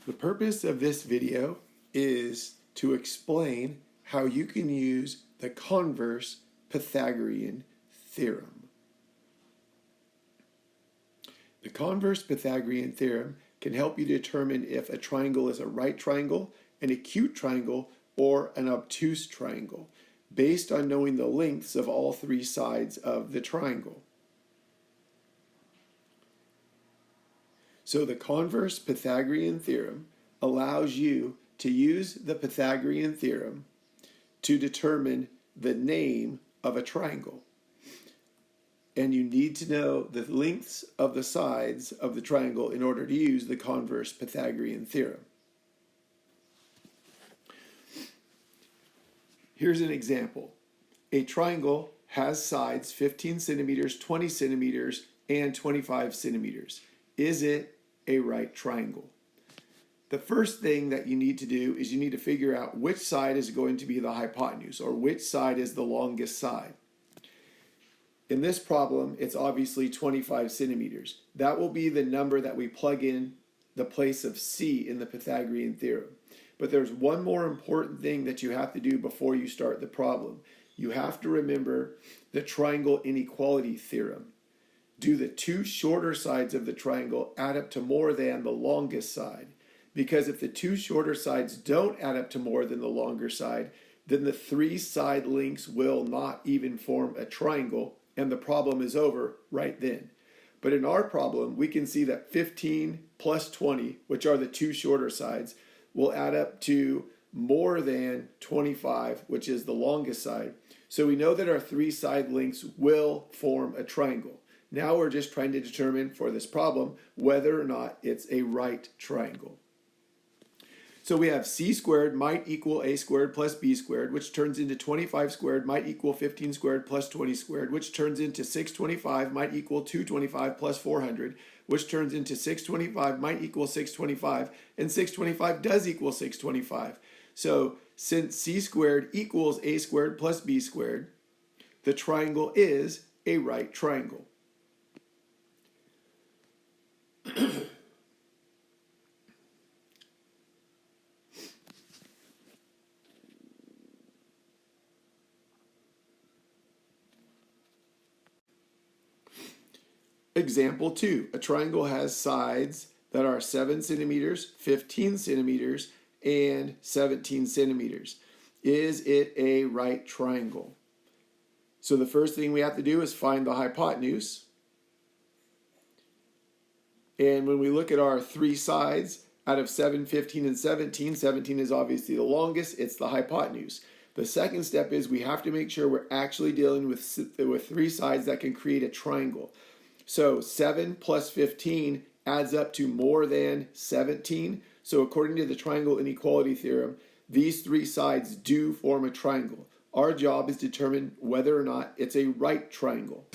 The purpose of this video is to explain how you can use the converse Pythagorean theorem. The converse Pythagorean theorem can help you determine if a triangle is a right triangle, an acute triangle, or an obtuse triangle, based on knowing the lengths of all three sides of the triangle. So the converse Pythagorean theorem allows you to use the Pythagorean theorem to determine the name of a triangle. And you need to know the lengths of the sides of the triangle in order to use the converse Pythagorean theorem. Here's an example. A triangle has sides 15 centimeters, 20 centimeters, and 25 centimeters. Is it a right triangle? The first thing that you need to do is you need to figure out which side is going to be the hypotenuse, or which side is the longest side. In this problem, it's obviously 25 centimeters. That will be the number that we plug in the place of C in the Pythagorean theorem. But there's one more important thing that you have to do before you start the problem. You have to remember the triangle inequality theorem. Do the two shorter sides of the triangle add up to more than the longest side? Because if the two shorter sides don't add up to more than the longer side, then the three side lengths will not even form a triangle, and the problem is over right then. But in our problem, we can see that 15 plus 20, which are the two shorter sides, will add up to more than 25, which is the longest side. So we know that our three side lengths will form a triangle. Now we're just trying to determine for this problem whether or not it's a right triangle. So we have c squared might equal a squared plus b squared, which turns into 25 squared might equal 15 squared plus 20 squared, which turns into 625 might equal 225 plus 400, which turns into 625 might equal 625, and 625 does equal 625. So since c squared equals a squared plus b squared, the triangle is a right triangle. Example 2. A triangle has sides that are 7 centimeters, 15 centimeters, and 17 centimeters. Is it a right triangle? So the first thing we have to do is find the hypotenuse. And when we look at our three sides, out of 7, 15, and 17, 17 is obviously the longest. It's the hypotenuse. The second step is we have to make sure we're actually dealing with three sides that can create a triangle. So 7 plus 15 adds up to more than 17. So according to the triangle inequality theorem, these three sides do form a triangle. Our job is to determine whether or not it's a right triangle.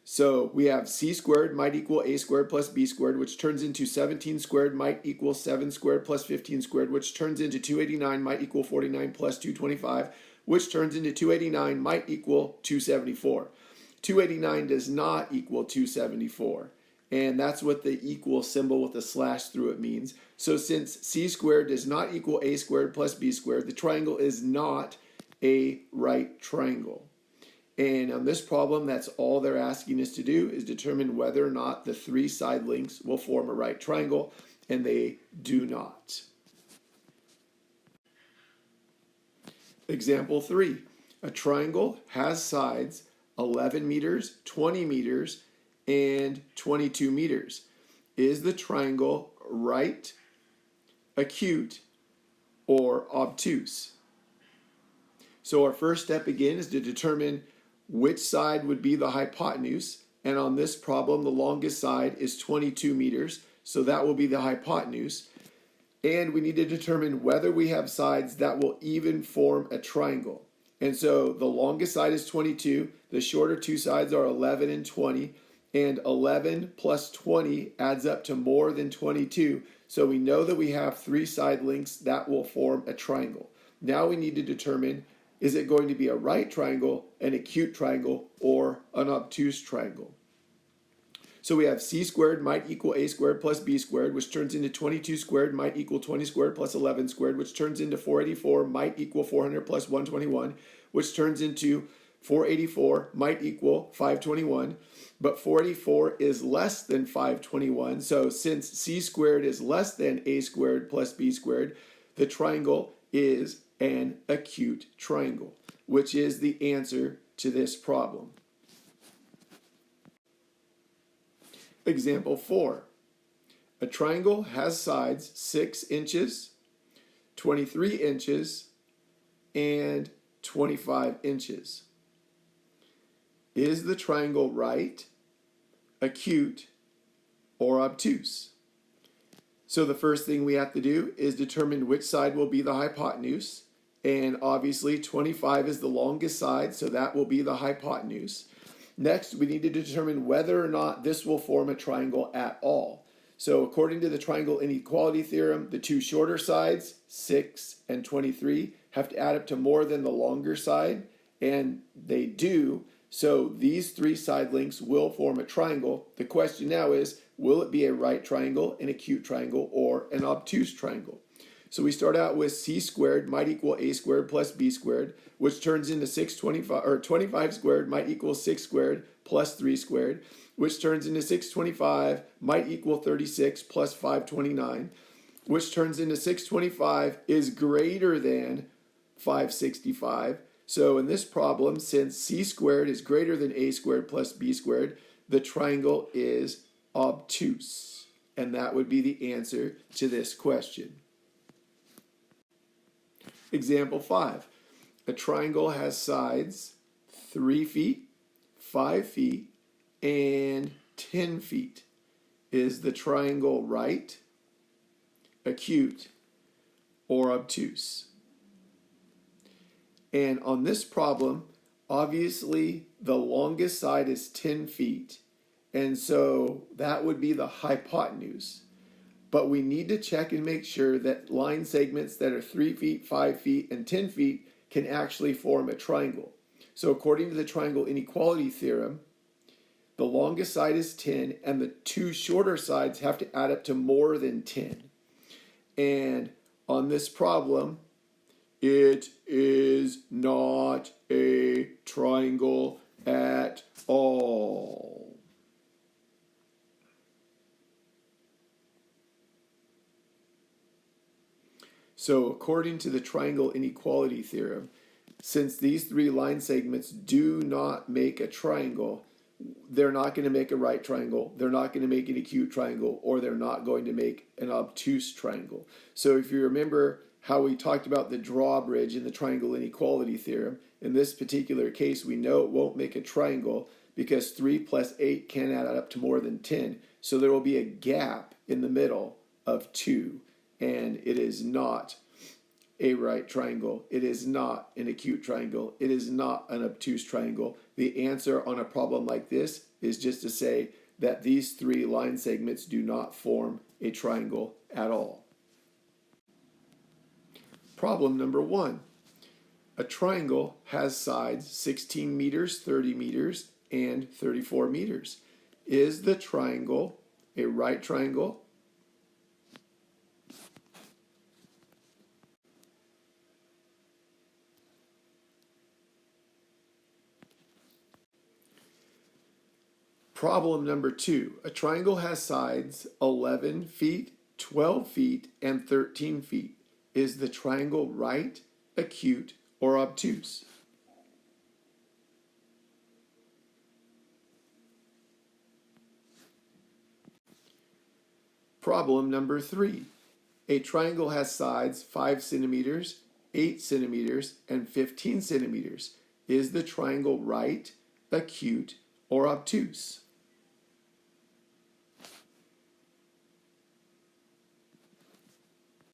So we have c squared might equal a squared plus b squared, which turns into 17 squared might equal 7 squared plus 15 squared, which turns into 289 might equal 49 plus 225, which turns into 289 might equal 274. 289 does not equal 274, and that's what the equal symbol with the slash through it means. So since c squared does not equal a squared plus b squared, the triangle is not a right triangle. And on this problem, that's all they're asking us to do is determine whether or not the three side lengths will form a right triangle, and they do not. Example 3. A triangle has sides 11 meters, 20 meters, and 22 meters. Is the triangle right, acute, or obtuse? So our first step again is to determine which side would be the hypotenuse. And on this problem, the longest side is 22 meters. So that will be the hypotenuse. And we need to determine whether we have sides that will even form a triangle. And so the longest side is 22. The shorter two sides are 11 and 20. And 11 plus 20 adds up to more than 22. So we know that we have three side lengths that will form a triangle. Now we need to determine, is it going to be a right triangle, an acute triangle, or an obtuse triangle? So we have c squared might equal a squared plus b squared, which turns into 22 squared might equal 20 squared plus 11 squared, which turns into 484 might equal 400 plus 121, which turns into 484 might equal 521. But 484 is less than 521. So since c squared is less than a squared plus b squared, the triangle is an acute triangle, which is the answer to this problem. Example 4. A triangle has sides 6 inches, 23 inches, and 25 inches. Is the triangle right, acute, or obtuse? So the first thing we have to do is determine which side will be the hypotenuse. And obviously 25 is the longest side, so that will be the hypotenuse. Next, we need to determine whether or not this will form a triangle at all. So according to the triangle inequality theorem, the two shorter sides, 6 and 23, have to add up to more than the longer side, and they do. So these three side lengths will form a triangle. The question now is, will it be a right triangle, an acute triangle, or an obtuse triangle? So we start out with c squared might equal a squared plus b squared, which turns into 25 squared might equal 6 squared plus 3 squared, which turns into 625 might equal 36 plus 529, which turns into 625 is greater than 565. So in this problem, since c squared is greater than a squared plus b squared, the triangle is obtuse. And that would be the answer to this question. Example 5. A triangle has sides 3 feet, 5 feet, and 10 feet. Is the triangle right, acute, or obtuse? And on this problem, obviously the longest side is 10 feet, and so that would be the hypotenuse. But we need to check and make sure that line segments that are 3 feet, 5 feet, and 10 feet can actually form a triangle. So according to the triangle inequality theorem, the longest side is 10, and the two shorter sides have to add up to more than 10. And on this problem, it is not a triangle at all. So according to the triangle inequality theorem, since these three line segments do not make a triangle, they're not going to make a right triangle, they're not going to make an acute triangle, or they're not going to make an obtuse triangle. So if you remember how we talked about the drawbridge in the triangle inequality theorem, in this particular case we know it won't make a triangle because 3 plus 8 can add up to more than 10. So there will be a gap in the middle of 2. And it is not a right triangle. It is not an acute triangle. It is not an obtuse triangle. The answer on a problem like this is just to say that these three line segments do not form a triangle at all. Problem number 1. A triangle has sides 16 meters, 30 meters, and 34 meters. Is the triangle a right triangle? Problem number 2. A triangle has sides 11 feet, 12 feet, and 13 feet. Is the triangle right, acute, or obtuse? Problem number 3. A triangle has sides 5 centimeters, 8 centimeters, and 15 centimeters. Is the triangle right, acute, or obtuse?